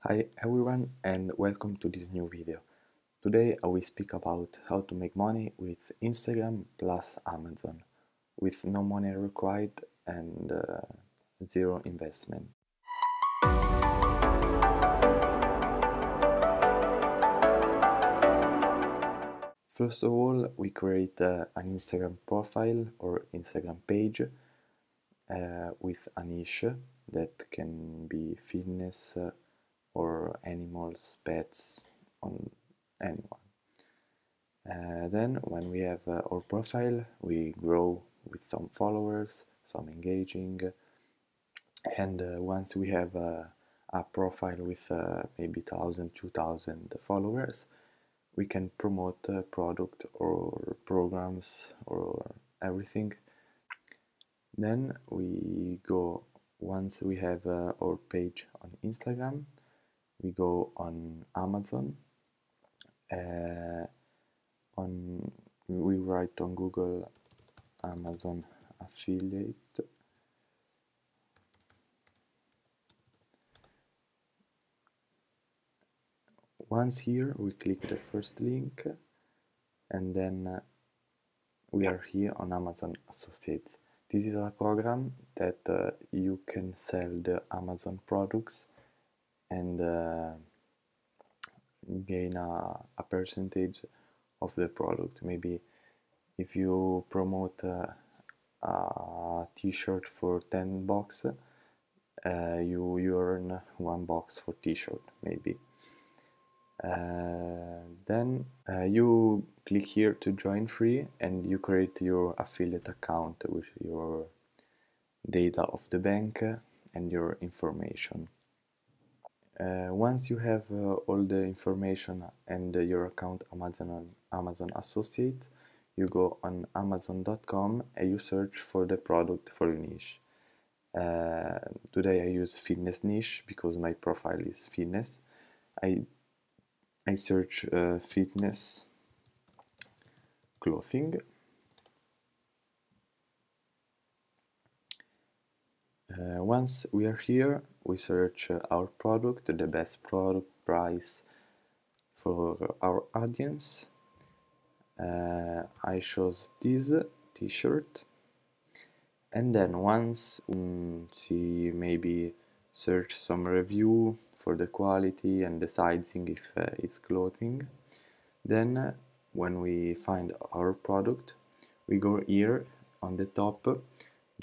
Hi everyone and welcome to this new video. Today I will speak about how to make money with Instagram plus Amazon with no money required and zero investment. First of all, we create an Instagram profile or Instagram page with a niche that can be fitness or animals, pets, on anyone. Then when we have our profile, we grow with some followers, some engaging, and once we have a profile with maybe 1000, 2000 followers, we can promote product or programs or everything. Then we go, once we have our page on Instagram, we go on Amazon. We write on Google Amazon affiliate. Once here we click the first link and then we are here on Amazon Associates. This is a program that you can sell the Amazon products and gain a percentage of the product. Maybe if you promote a t-shirt for 10 bucks, you earn 1 box for t-shirt maybe. Then you click here to join free and you create your affiliate account with your data of the bank and your information. Once you have all the information and your account Amazon Associate, you go on Amazon.com and you search for the product for your niche. Today I use fitness niche because my profile is fitness. I search fitness clothing. Once we are here, we search our product, the best product price for our audience. I chose this t-shirt, and then once we see, maybe search some review for the quality and the sizing if it's clothing. Then when we find our product, we go here on the top.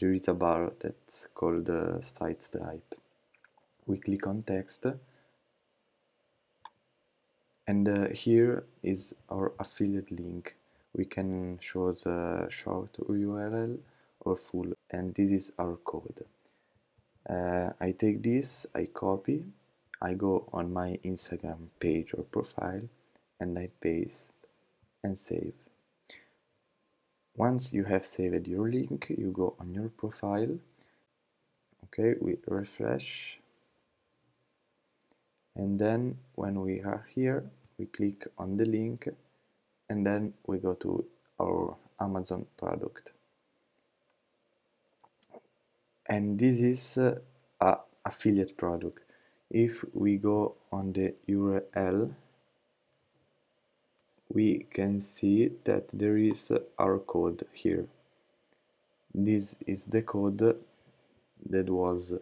There is a bar that's called Site Stripe. We click on text, and here is our affiliate link. We can show the short URL or full, and this is our code. I take this, I copy, I go on my Instagram page or profile, and I paste and save. Once you have saved your link, you go on your profile. Okay, we refresh, and then when we are here, we click on the link, and then we go to our Amazon product. And this is a affiliate product. If we go on the URL, we can see that there is our code here. This is the code that was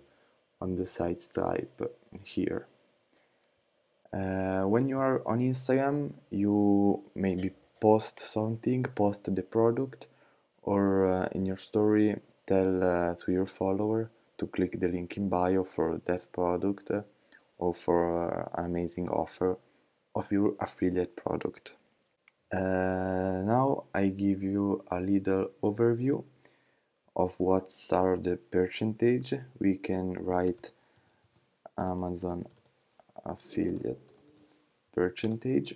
on the site type here. When you are on Instagram, you maybe post something, post the product, or in your story tell to your follower to click the link in bio for that product or for an amazing offer of your affiliate product. Now I give you a little overview of what are the percentage. We can write Amazon affiliate percentage.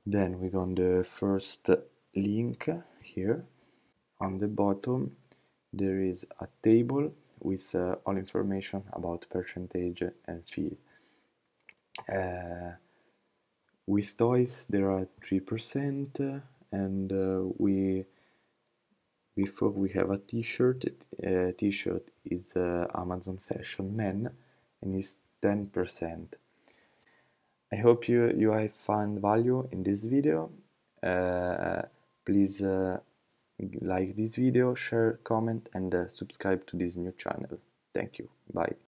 Then we go on the first link here. On the bottom there is a table with all information about percentage and fee. With toys there are 3%, and before we have a t-shirt. T-shirt is Amazon Fashion Men, and is 10%. I hope you have found value in this video. Please like this video, share, comment, and subscribe to this new channel. Thank you. Bye.